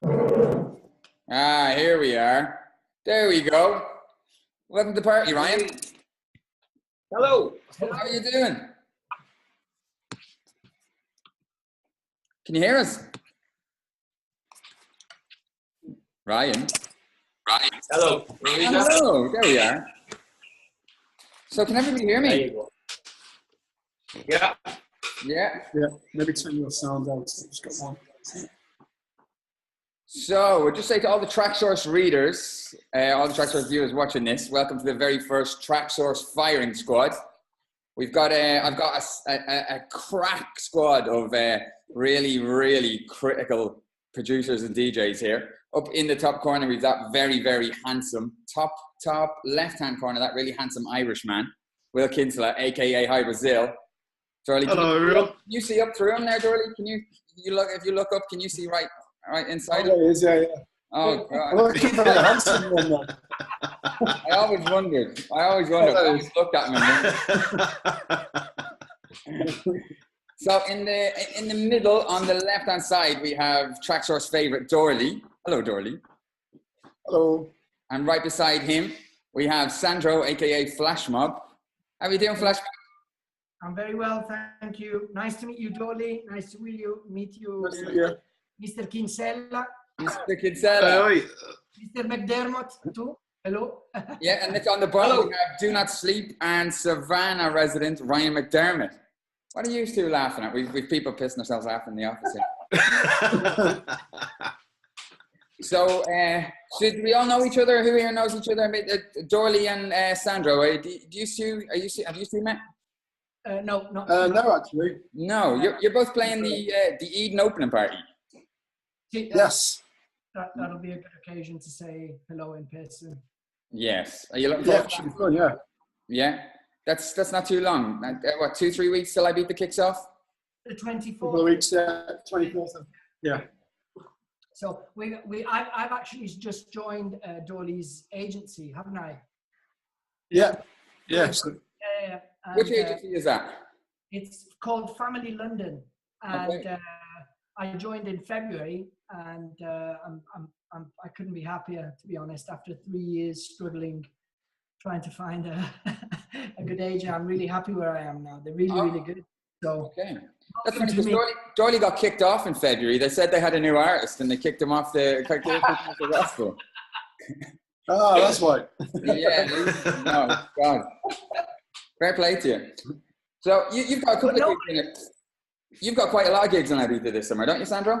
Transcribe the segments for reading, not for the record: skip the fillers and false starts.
Ah, here we are. There we go. Welcome to the party, Ryan. Hello. How are you doing? Can you hear us? Ryan? Hello. Hello, there we are. So can everybody hear There me? you go. Yeah. Yeah. Yeah, maybe turn your sound out. Just got one. So we'll just say to all the Traxsource readers, all the Traxsource viewers watching this, welcome to the very first Traxsource firing squad. I've got a crack squad of really critical producers and DJs here. Up in the top corner, we've that very, very handsome, top left-hand corner, that really handsome Irishman, Will Kinsella, aka Hi Brazil. Dorley, Hello, everyone. Can you see up through him there, Dorley? Can you look? If you look up, can you see right inside him? Oh, there he is, yeah. Oh, God. I'm looking for the handsome one, then. I always wondered. I always looked at him. So in the middle, on the left-hand side, we have Traxsource favorite Dorley. Hello, Dorley. Hello. And right beside him, we have Sandro, aka Flashmob. How are you doing, Flashmob? I'm very well, thank you. Nice to meet you, Dolly. Nice to meet you, Nice to meet you. Mr. Kinsella. Mr. Kinsella. Mr. McDermott, too. Hello. Yeah, and it's on the bottom, we have Do Not Sleep and Savannah resident Ryan McDermott. What are you two laughing at? We've people pissing ourselves laughing in the office here. So, should we all know each other? Who here knows each other? Dorley and Sandro. Have you two met? No, not No, actually. No, you're both playing the Eden opening party. Yes. That'll be a good occasion to say hello in person. Yes. Are you looking Yeah, forward it to should that? be fun, yeah. Yeah. That's not too long. What, 2-3 weeks till I beat the kicks off? The 24th. Couple of weeks, 24th. Yeah. So I've actually just joined Dolly's agency, haven't I? Yeah. Yes. Yeah. Which agency is that? It's called Family London, and Okay. I joined in February, and I couldn't be happier, to be honest. After 3 years struggling, trying to find a good agent, I'm really happy where I am now. They're really good. So Okay. That's funny because Dorley got kicked off in February. They said they had a new artist and they kicked him off the roster. Oh, that's why. Yeah. No, God. Fair play to you. So you've got a couple of gigs in it. You've got quite a lot of gigs on Ibiza this summer, don't you, Sandro?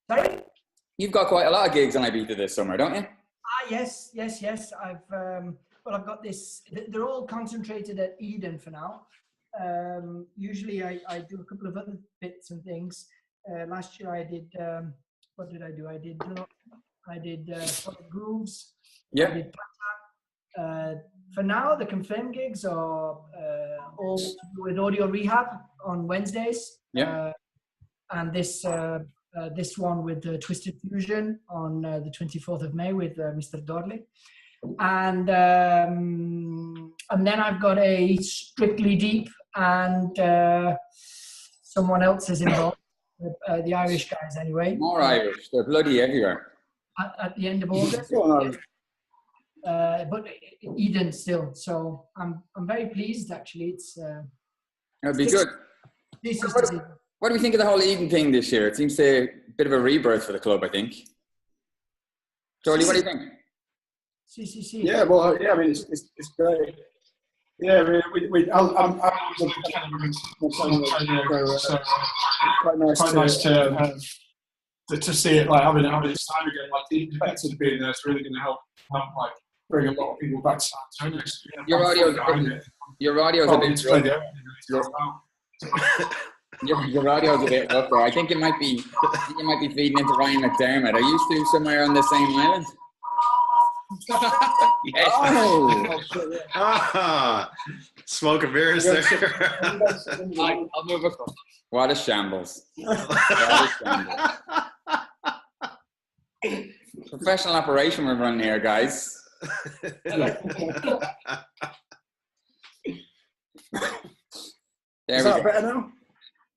Sorry? You've got quite a lot of gigs on Ibiza this summer, don't you? Yes. I've got this. They're all concentrated at Eden for now. Usually I do a couple of other bits and things. Last year I did, what did I do? I did Solid Grooves. Yeah. I did for now, the confirmed gigs are all to do with audio rehab on Wednesdays. Yeah. And this one with Twisted Fusion on the 24th of May with Mr. Dorley. And then I've got a Strictly Deep and someone else is involved, the Irish guys anyway. More Irish. They're bloody everywhere. At the end of August. But Eden still. So I'm very pleased actually. It's It'll be good. What do we think of the whole Eden thing this year? It seems to be a bit of a rebirth for the club, I think. Dorley, what do you think? CCC. Yeah, well, yeah, I mean, it's great. Yeah, I mean, I'm so quite nice to see it like having its time again. Like the effects of being there is really going to help like bring a lot of people back to San Antonio. Your audio's a bit Your audio's a bit rough there. I think it might be feeding into Ryan McDermott. Are you two somewhere on the same island? Yes. Oh. Smoking beers there. I'll move across. What a shambles. Professional operation we're running here, guys. There Is we that go. better now?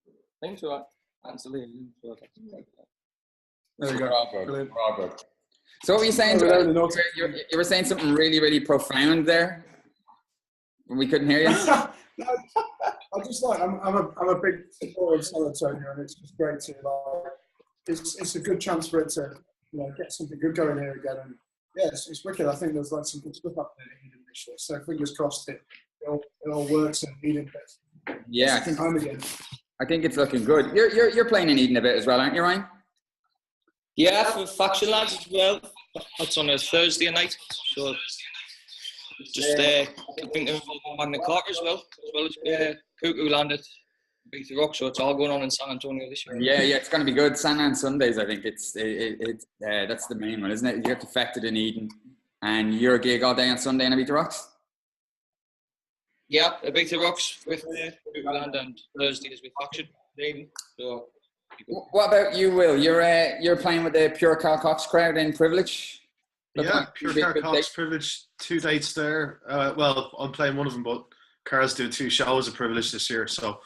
I think so. Absolutely. There we We're go. all good. Brilliant. We're all good. So what were you saying? Oh, Joel? no, no. You were saying something really, really profound there. We couldn't hear you. No, I just like I'm a big supporter of San Antonio, and it's just great to like. It's a good chance for it to get something good going here again, and yeah, it's wicked. I think there's like some good stuff happening in Eden this year, so fingers crossed it all works and Eden gets Yeah, time again. I think it's looking good. You're playing in Eden a bit as well, aren't you, Ryan? Yeah, for faction lads as well. That's on a Thursday night. So just keeping involved in Magna Carta as well as Cuckoo landed Beat the Rock. So it's all going on in San Antonio this year. Yeah, it's going to be good. San An Sundays, I think that's the main one, isn't it? You get to Fected in Eden, and your gig all day on Sunday and Beat the Rocks. Yeah, a Beat the Rocks with Cuckoo Land and Thursdays with faction. So. What about you, Will? You're playing with the Pure Carl Cox crowd in Privilege. Yeah, Pure Carl Cox Privilege, 2 dates there. Well, I'm playing one of them, but Carl's doing 2 shows of Privilege this year. So,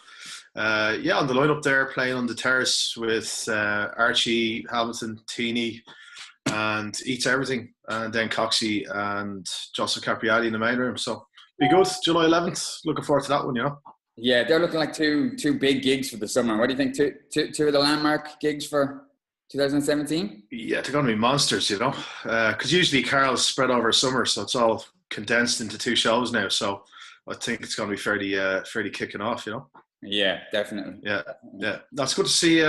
on the lineup there, playing on the terrace with Archie, Hamilton, Teeny, and Eats Everything, and then Coxie and Joseph Capriati in the main room. So, be good. July 11th. Looking forward to that one, Yeah, they're looking like two big gigs for the summer. What do you think? Two of the landmark gigs for 2017? Yeah, they're going to be monsters, because usually Carl's spread over summer, so it's all condensed into 2 shows now. So I think it's going to be fairly kicking off, Yeah, definitely. Yeah. That's good to see.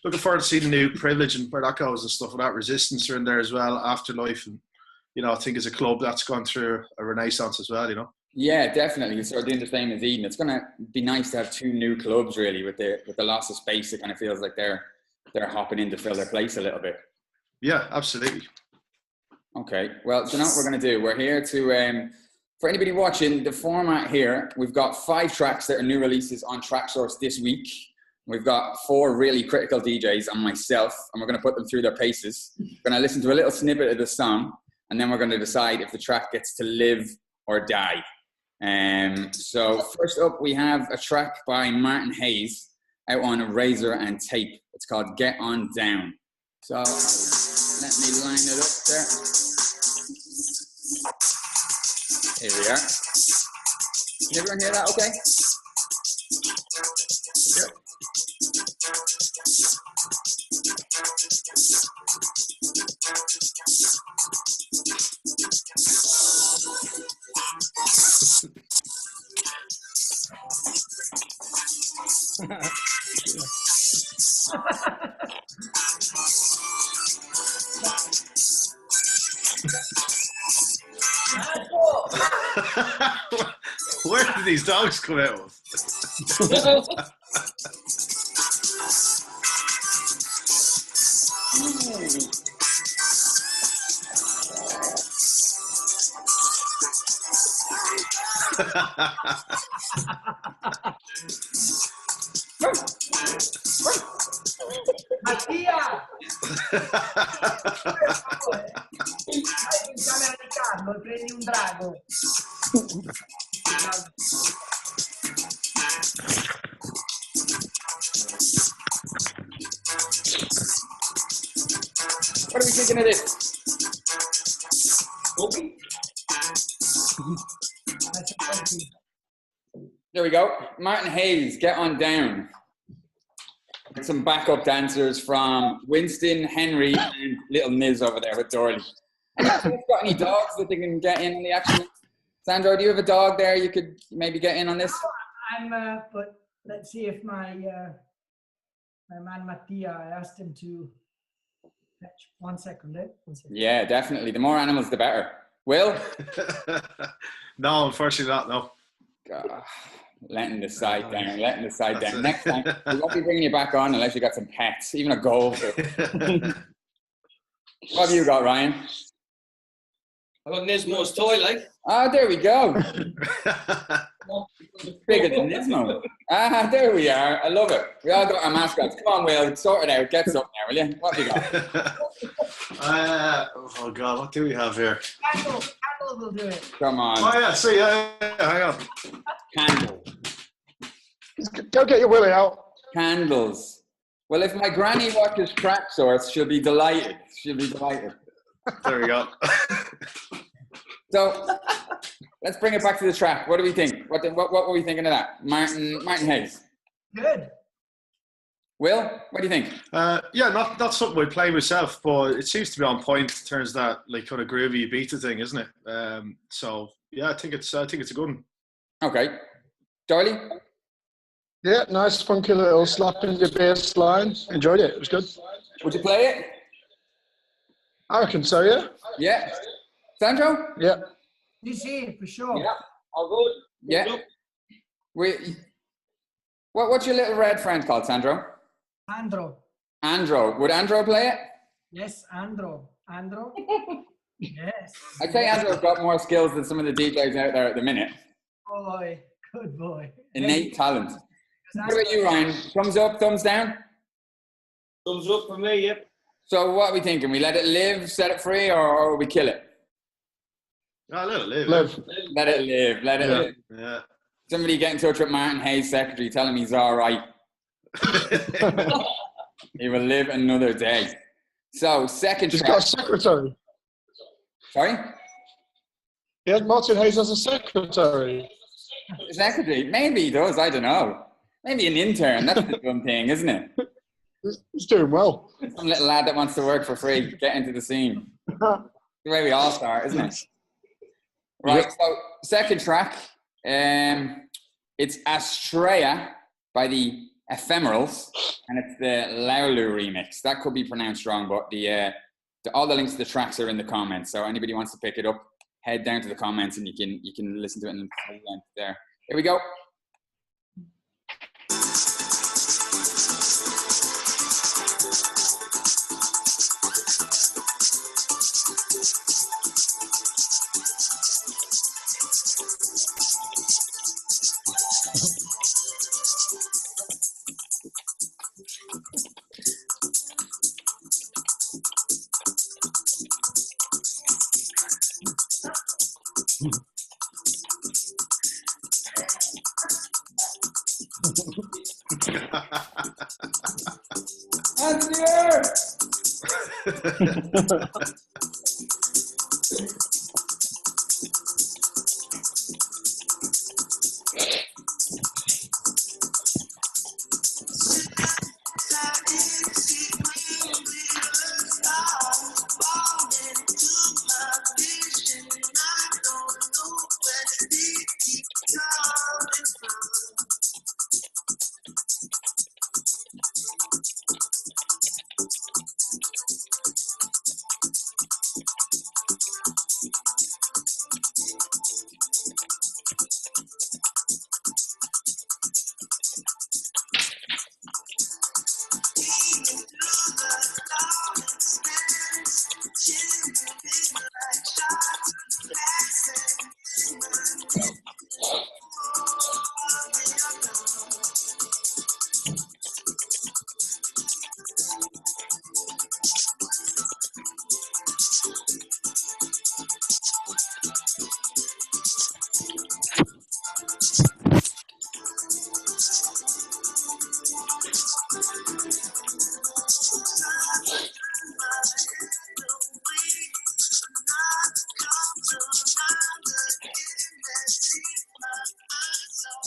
Looking forward to seeing the new Privilege and where that goes and stuff. With that Resistance are in there as well, Afterlife, and I think as a club that's gone through a renaissance as well. Yeah, definitely. So doing the same as Eden, it's going to be nice to have 2 new clubs really with the loss of space. It kind of feels like they're hopping in to fill their place a little bit. Yeah, absolutely. Okay. Well, do you know what we're going to do? We're here to, for anybody watching, the format here, we've got 5 tracks that are new releases on Traxsource this week. We've got 4 really critical DJs and myself, and we're going to put them through their paces. We're going to listen to a little snippet of the song, and then we're going to decide if the track gets to live or die. So first up, we have a track by Martin Hayes out on Razor and Tape. It's called Get On Down. So let me line it up there. Here we are. Can everyone hear that okay? Yep. Where did these dogs come out of? Mattia! Vai in camera di Carlo e prendi un drago. What are we thinking of this? There we go. Martin Hayes, Get On Down. Some backup dancers from Winston, Henry, and little Miz over there with Dorley. Anyone got any dogs that they can get in on the action? Sandro, do you have a dog there you could maybe get in on this? But let's see if my man Mattia, I asked him to fetch 1 second. 1 second. Yeah, definitely. The more animals, the better. Will? No, unfortunately not, no. God, letting the side down. Next time, we won't be bringing you back on unless you got some pets, even a goldfish. What have you got, Ryan? I got Nismo's toy, like. Ah, there we go. Bigger than Nismo. Ah, there we are. I love it. We all got our mascots. Come on, Will, sort it out. Get something there, will you? What have you got? Oh, God, what do we have here? Candle will do it. Come on. Oh, yeah, see, hang on. Candle. Go get your Willie out. Candles. Well, if my granny watches Traxsource, she'll be delighted. She'll be delighted. There we go. So let's bring it back to the track. What do we think? What were we thinking of that? Martin Hayes. Good. Will, what do you think? Yeah, not something I play myself, but it seems to be on point in terms of that like kind of groovy beta thing, isn't it? So yeah, I think it's a good one. Okay, Charlie. Yeah, nice, funky little slap in your bass line. Enjoyed it. It was good. Would you play it? I reckon so. Yeah. Yeah. Sandro? Yeah. This here for sure. Yeah. All good. Yeah. What's your little red friend called, Sandro? Andro. Would Andro play it? Yes, Andro. Yes. I'd say Andro's got more skills than some of the DJs out there at the minute. Boy, good boy. Innate talent. What about you, Ryan? Thumbs up, thumbs down? Thumbs up for me, yep. So what are we thinking? We let it live, set it free, or we kill it? No, let it live. Let it live. Let it live. Yeah. Somebody get in touch with Martin Hayes' secretary, tell him he's all right. He will live another day. So, second He's track. got a secretary. Sorry? Yeah, Martin Hayes has a secretary. Secretary? Maybe he does, I don't know. Maybe an intern, that's the fun thing, isn't it? He's doing well. Some little lad that wants to work for free, get into the scene. The way we all start, isn't it? Right, so second track, it's Astrea by the Ephemerals, and it's the Laulu remix. That could be pronounced wrong, but all the links to the tracks are in the comments. So anybody who wants to pick it up, head down to the comments and you can listen to it in the length there. Here we go. Hands in the air!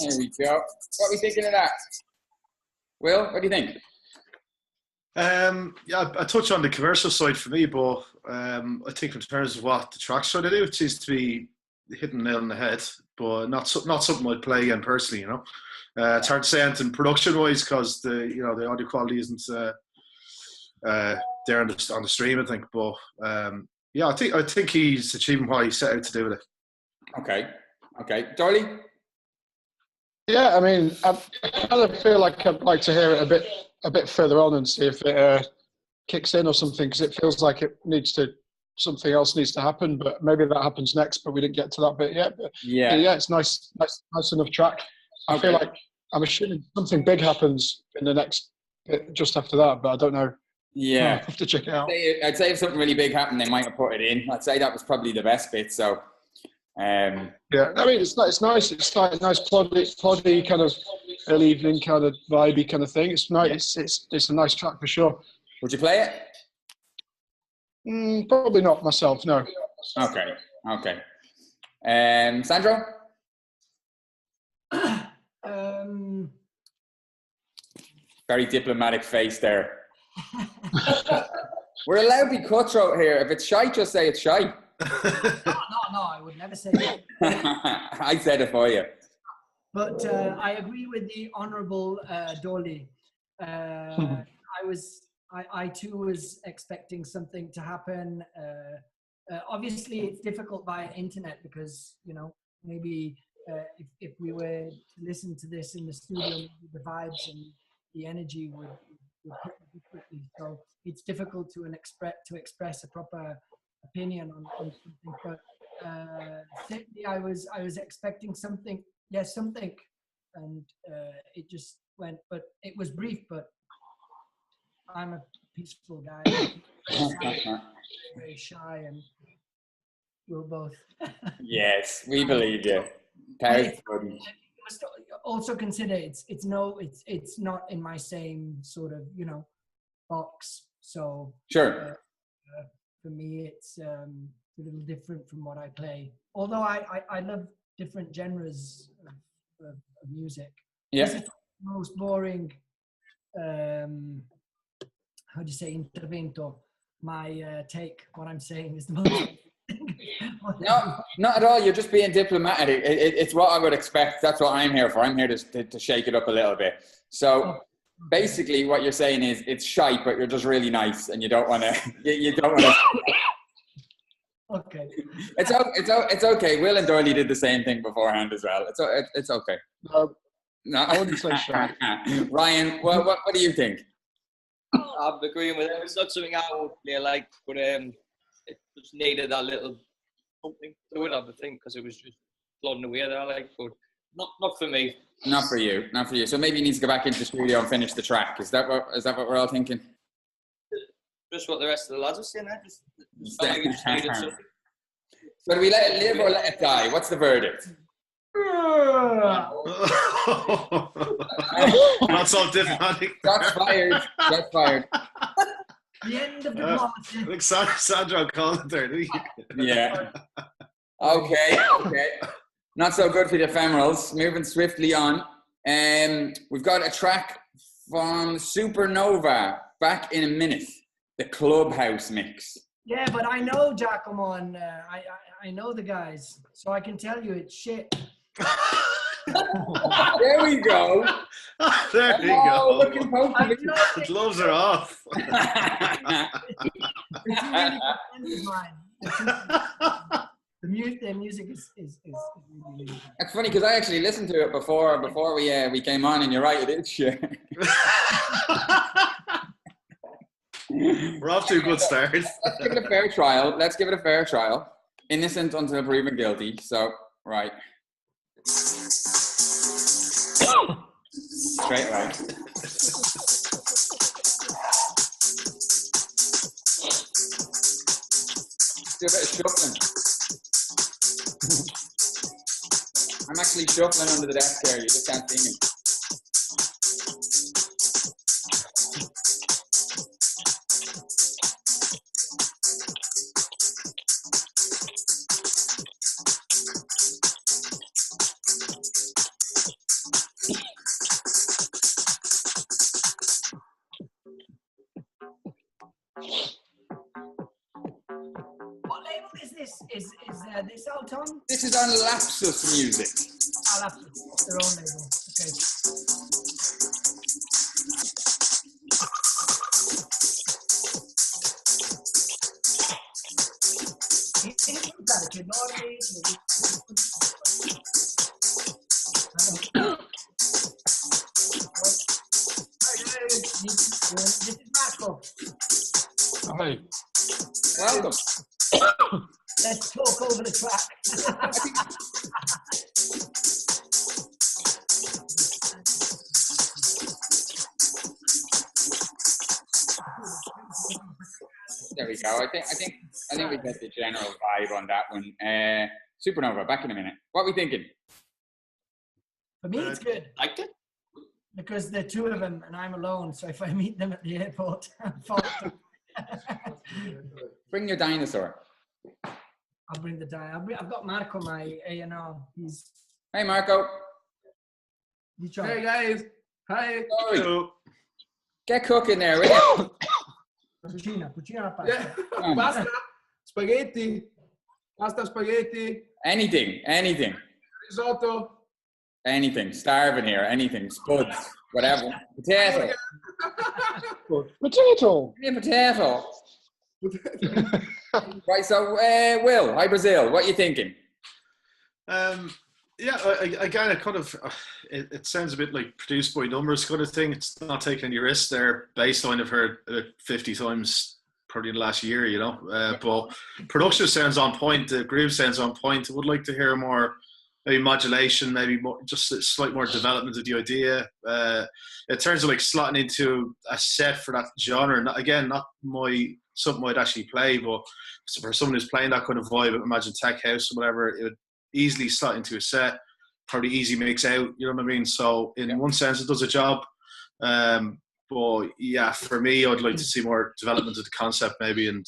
There we go. What are we thinking of that? Will, what do you think? Yeah, I touched on the commercial side for me, but I think in terms of what the tracks try to do, it seems to be hitting the nail on the head, but not something I'd play again personally. It's hard to say anything production-wise because the audio quality isn't there on the stream, I think. But yeah, I think he's achieving what he set out to do with it. Okay, Darley. Yeah, I mean, I kind of feel like I'd like to hear it a bit further on and see if it kicks in or something, because it feels like something else needs to happen, but maybe that happens next. But we didn't get to that bit yet. But yeah, it's nice enough track. I feel like I'm assuming something big happens in the next bit just after that, but I don't know. Yeah, I'll have to check it out. I'd say if something really big happened, they might have put it in. I'd say that was probably the best bit. So, Yeah, I mean, it's nice. It's like a nice ploddy kind of early evening kind of vibey kind of thing. It's nice. It's a nice track for sure. Would you play it? Probably not myself. No. Okay. Sandro? Very diplomatic face there. We're allowed to be cutthroat here. If it's shy, just say it's shy. No, I would never say that. I said it for you. But I agree with the Honourable Dolly. I too was expecting something to happen. Obviously, it's difficult via internet because, maybe if we were to listen to this in the studio, the vibes and the energy would hit differently. So it's difficult to express a proper opinion on something. But certainly, I was expecting something. Yes, something, and it just went. But it was brief. But I'm a peaceful guy, very shy, and we're both. Yes, we believe you. Also consider it's not in my same sort of box. So sure. For me, it's a little different from what I play. Although I love different genres of music. Yeah. This is the most boring. How do you say intervento? My take. What I'm saying is the most. No, not at all. You're just being diplomatic. It's what I would expect. That's what I'm here for. I'm here to shake it up a little bit. So basically, what you're saying is it's shite, but you're just really nice, and you don't want to. You don't want to. Okay. It's okay. Will and Doily did the same thing beforehand as well. It's okay. No, I wouldn't say shy. Ryan, what do you think? I'm agreeing with it. It's not something I would play like, but it just needed that little something to it, I think, because it was just plodding away there. But not for me. Not for you. So maybe you need to go back into the studio and finish the track. Is that what we're all thinking? Just what the rest of the lads are saying. Just felt like it just needed something. So do we let it live or let it die? What's the verdict? Not so diplomatic. Shots fired. The end of diplomacy. Like Sandro called it there, did he? Yeah. Okay. Not so good for the ephemerals. Moving swiftly on. We've got a track from Supernova, Back in a Minute, the Clubhouse mix. Yeah, but I know Giacomo. I know the guys, so I can tell you it's shit. There we go. There you go. Looking The gloves are off. It's a really good friend of mine. Their music is really good. That's funny because I actually listened to it before we came on, and you're right, it is shit. We're off to a good start. Let's give it a fair trial. Innocent until proven guilty. So, right. Straight right. Do a bit of shuffling. I'm actually shuffling under the desk here. You just can't see me. What label is this? Is this out on? This is on Lapsus Music. Lapsus, their own label. Okay. This is Marco. Hey. Welcome. Let's talk over the track. There we go. I think we get the general vibe on that one. Supernova, back in a minute. What are we thinking? For me, it's good. Like it? Because there are two of them and I'm alone. So if I meet them at the airport, I'm fucked. Bring your dinosaur. I'll bring the dinosaur. I've got Marco, my A&R. Hey, Marco. Hey, guys. Hi. Hello. Get cooking there, will you? Cucina la pasta. Yeah. Pasta, spaghetti, spaghetti, Anything. risotto. Anything. Starving here. Anything. Spuds. Whatever. Potato. Potato. Give me a potato. Right, so Will, hi Brazil. What are you thinking? Yeah, again, it kind of it sounds a bit like produced by numbers kind of thing. It's not taking any risks there. Baseline I've heard 50 times probably in the last year, but production sounds on point. The groove sounds on point. I would like to hear more, maybe modulation, maybe more, just a slight more development of the idea. In terms of like slotting into a set for that genre, not something I'd actually play, but for someone who's playing that kind of vibe, imagine tech house or whatever, it would easily slot into a set, probably easy mix out, you know what I mean? So in one sense it does a job, but yeah, for me I'd like to see more development of the concept maybe, and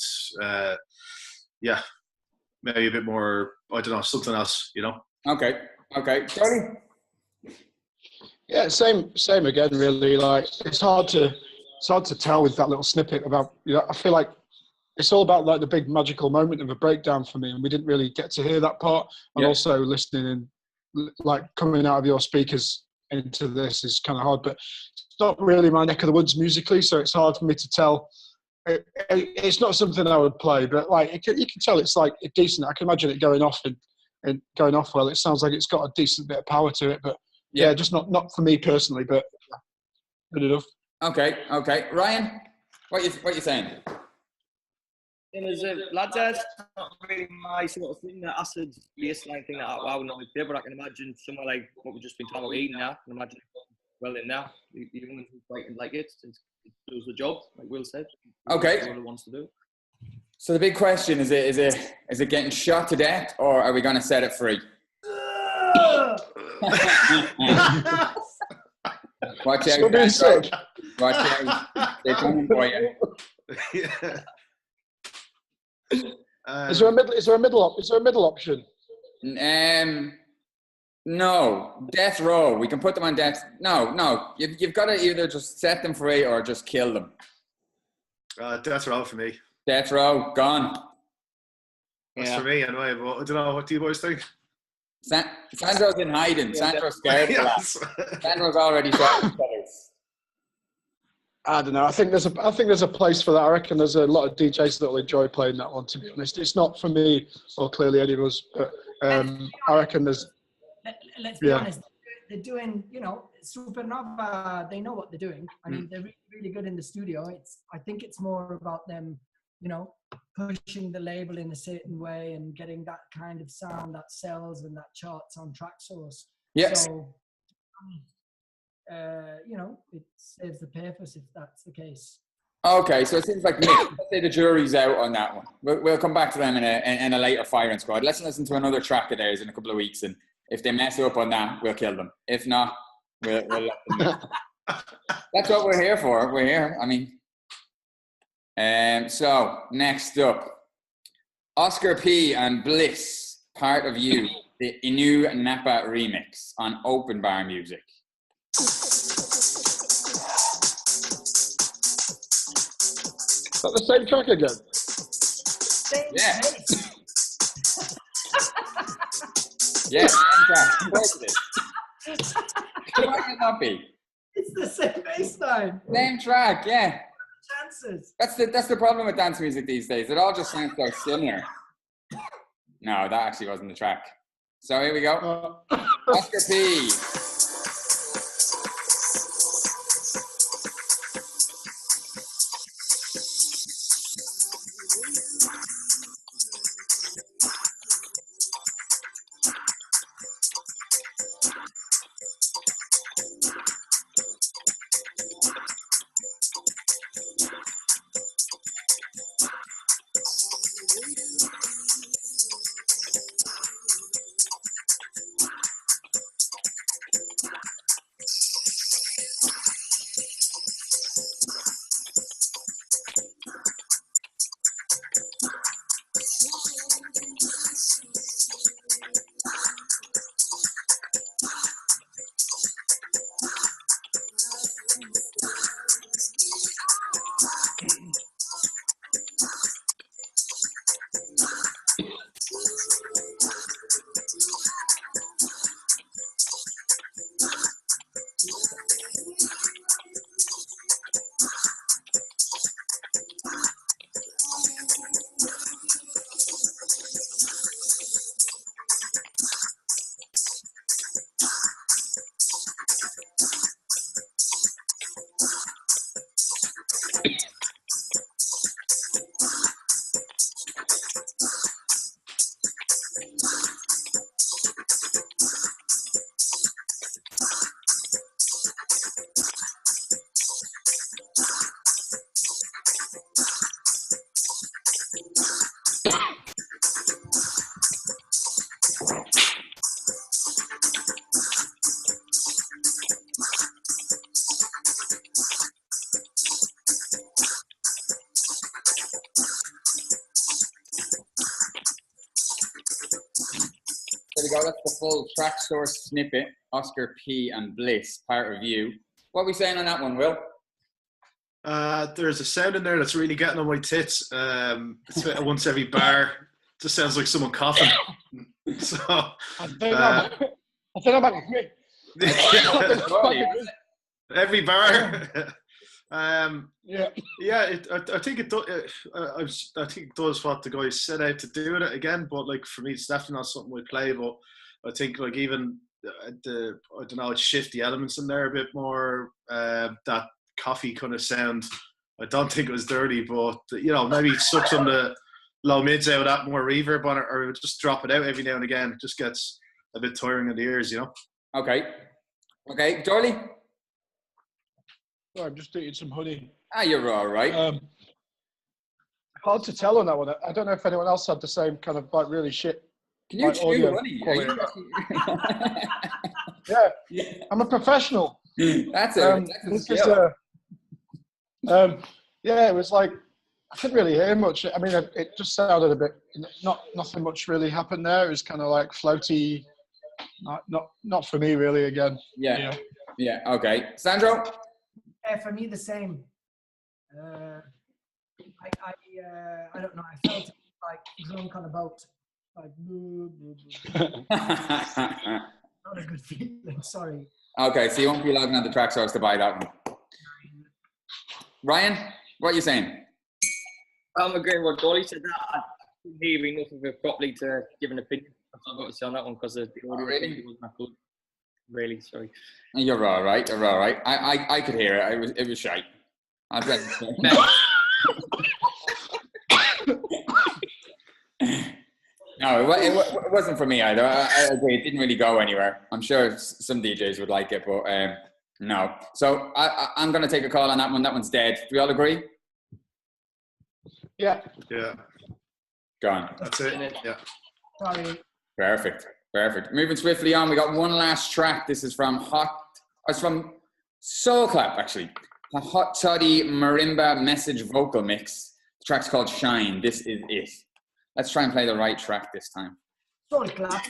maybe a bit more, I don't know, something else, Okay Tony? Yeah, same again really. Like it's hard to tell with that little snippet about, I feel like it's all about like the big magical moment of a breakdown for me, and we didn't really get to hear that part. And also listening and like coming out of your speakers into this is kind of hard, but it's not really my neck of the woods musically, so it's hard for me to tell. It's not something I would play, but like you can tell it's like decent. I can imagine it going off and going off well. It sounds like it's got a decent bit of power to it, but just not for me personally, but good enough. Okay. Ryan, what you saying? And as a lads, that's not really my sort of thing, the acid baseline thing that I would normally play, but I can imagine somewhere like what we've just been talking about eating now. I can imagine well in there. Even when it's writing like it does the job, like Will said. Okay. That's what it wants to do. So the big question is it getting shot to death, or are we going to set it free? Watch out! Watch out! They're coming for you. Yeah. Is there a middle option? No, death row. We can put them on death. No. You've got to either just set them free or just kill them. Death row for me. Death row, gone. That's for me anyway, but I don't know, what do you boys think? Sandro's in hiding. Sandro's scared for that. Sandro's already shot his colors. I don't know. I think there's a place for that. I reckon there's a lot of DJs that will enjoy playing that one. To be honest, it's not for me or clearly any of us, but I reckon there's. Let's be honest. They're doing, Supernova. They know what they're doing. I mean, they're really, really good in the studio. I think it's more about them, pushing the label in a certain way and getting that kind of sound that sells and that charts on Traxsource. Yes. So, it serves the purpose if that's the case. Okay, so it seems like let's say the jury's out on that one. We'll come back to them in a later firing squad. Let's listen to another track of theirs in a couple of weeks, and if they mess up on that, we'll kill them. If not, we'll let them know. That's what we're here for. We're here. I mean, so next up, Oscar P and Bliss, Part of You, the Inu Napa remix on Open Bar Music. Is that the same track again? Yeah. Yeah, same track. Of course it is. Why would it not be? It's the same bass line. Same track, yeah. Chances. That's the problem with dance music these days. It all just sounds so similar. No, that actually wasn't the track. So here we go. Oscar P. There we go. That's the full Traxsource snippet. Oscar P and Bliss part review. What are we saying on that one, Will? There's a sound in there that's really getting on my tits. It's about once every bar. Just sounds like someone coughing. So I think I'm back with me. every bar. Yeah. I think it does. I think it does what the guys set out to do with it again. But like for me, it's definitely not something we play. But I think like even I don't know, it shift the elements in there a bit more. That coffee kind of sound. I don't think it was dirty, but maybe suck some of the low mids out of that, more reverb on it, or just drop it out every now and again. It just gets a bit tiring in the ears, Okay, Dorley. Oh, I'm just eating some honey. You're all right. Hard to tell on that one. I don't know if anyone else had the same kind of like really shit. Can you chew honey? Yeah, I'm a professional. That's a skill. Yeah, it was like I couldn't really hear much. I mean, it just sounded a bit. Nothing much really happened there. It was kind of like floaty. Not for me really. Again. Yeah. Okay, Sandro. For me, the same. I don't know. I felt like drunk on a boat. Like, not a good feeling. Sorry. Okay, so you won't be logging on the Traxsource to buy that one. Ryan, what are you saying? I'm agreeing with what Dolly said. I didn't hear enough of it properly to give an opinion. I've got to say on that one because the audio really? wasn't that good. Really, sorry. You're all right. I could hear it. It was shite. I'd rather say. No, it wasn't for me either. I agree. It didn't really go anywhere. I'm sure some DJs would like it, but no. So I'm going to take a call on that one. That one's dead. Do we all agree? Yeah. Gone. That's it. Yeah. Sorry. Perfect. Moving swiftly on, we got one last track. This is from Soul Clap, actually. A Hot Toddy Marimba Message Vocal Mix. The track's called Shine. This is it. Let's try and play the right track this time. Soul Clap.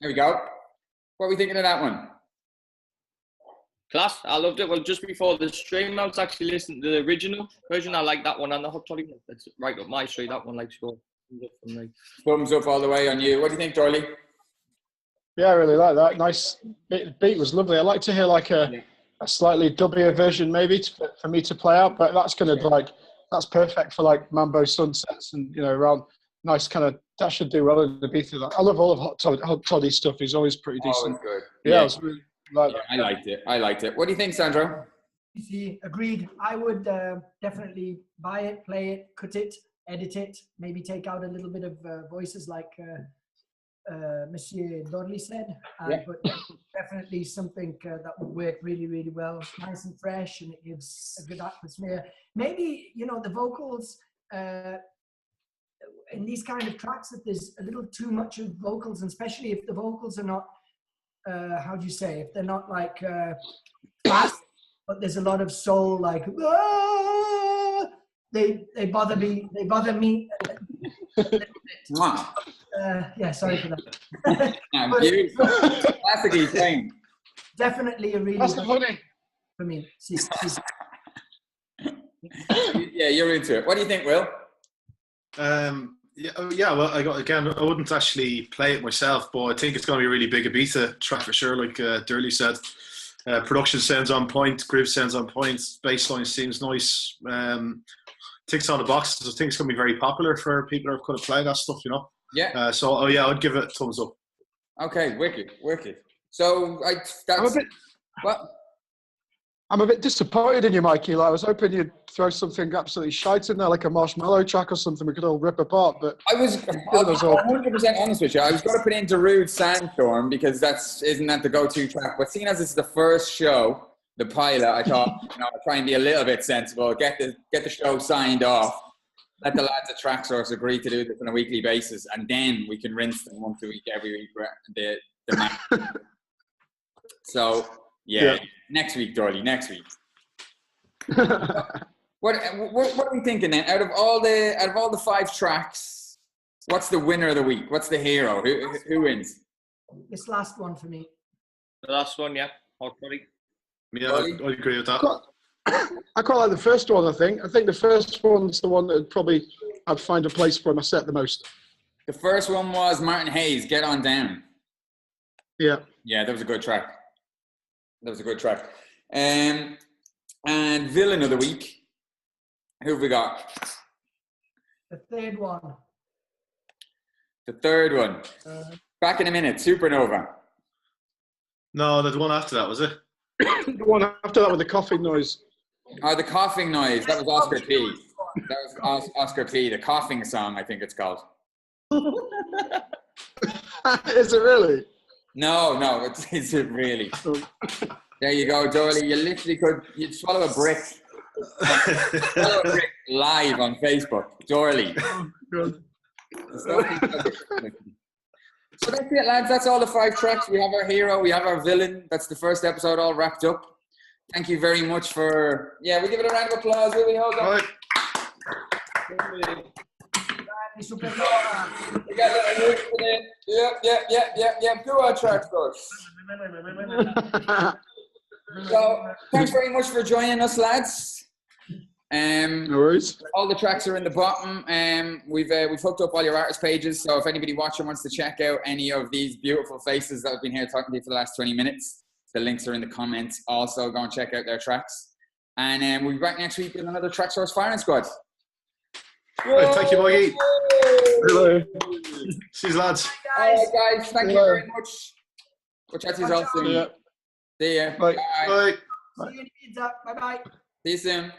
There we go. What are we thinking of that one? Class, I loved it. Well, just before the stream, I was actually listening to the original version. I like that one and the Hot Toddy one. That's right up my street, that one, like, sure. Thumbs up all the way on you. What do you think, Dorley? Yeah, I really like that. Nice. Beat was lovely. I'd like to hear like a slightly dubbier version maybe for me to play out, but that's going to that's perfect for like Mambo Sunsets and, around nice kind of, that should do well in the beat of that. I love all of Hot Toddy's stuff. He's always pretty decent. Good. Yeah, I was really like that. I liked it. What do you think, Sandro? Agreed. I would definitely buy it, play it, cut it, edit it, maybe take out a little bit of voices like Monsieur Dorley said, but definitely something that would work really, really well. Nice and fresh, and it gives a good atmosphere. Maybe, the vocals in these kind of tracks, if there's a little too much of vocals, and especially if the vocals are not, how do you say, if they're not like fast, but there's a lot of soul, like, they bother me. Yeah, sorry for that. Classically thing. Definitely a really That's the funny for me. Yeah, you're into it. What do you think, Will? Well, I wouldn't actually play it myself, but I think it's going to be a really big Ibiza track for sure, like Durley said. Production sounds on point, groove sounds on point, bass line seems nice. Ticks on the boxes. I think it's going to be very popular for people who are going to play that stuff, Yeah. I'd give it a thumbs up. Okay, wicked. So I'm a bit disappointed in you, Mikey. Like, I was hoping you'd throw something absolutely shite in there, like a Marshmallow track or something we could all rip apart. But I was 100% honest with you. I was going to put in Darude Sandstorm because isn't that the go-to track? But seeing as it's the first show, the pilot, I thought, I'll try and be a little bit sensible, get the show signed off, let the lads at Traxsource agree to do this on a weekly basis, and then we can rinse them once a week, every week, the match. So, yeah, next week, Dorley, next week. What are we thinking then? Out of all the 5 tracks, what's the winner of the week? What's the hero? Who wins? This last one for me. The last one, yeah. Hot Toddy. Yeah, I agree with that. I quite like the first one, I think. I think the first one's the one that I'd find a place for my set the most. The first one was Martin Hayes, Get On Down. Yeah. Yeah, that was a good track. And Villain of the Week. Who have we got? The third one. The third one. Back in a minute, Supernova. No, the one after that, was it? The one after that with the coughing noise. Oh, the coughing noise. That was Oscar P. That was Oscar P. The coughing song, I think it's called. Is it really? No, is it really? There you go, Dorley. You literally you'd swallow a brick. Live on Facebook. Dorley. Oh, good. So that's it, lads. That's all the 5 tracks. We have our hero. We have our villain. That's the first episode all wrapped up. Thank you very much for... Yeah, we'll give it a round of applause. Will we? Hold on. Right. We got a little for it. Yeah. Do our Traxsource. So, thanks very much for joining us, lads. No worries. All the tracks are in the bottom. We've hooked up all your artist pages, so if anybody watching wants to check out any of these beautiful faces that have been here talking to you for the last 20 minutes, the links are in the comments. Also, go and check out their tracks. And we'll be back next week with another Traxsource Firing Squad. Right, thank you, Mikey. Hello. See you, lads. All right, guys. Thank you very much. We'll chat to you all soon. Yeah. See ya. Bye. Bye. See you in pizza. Bye-bye. See you soon.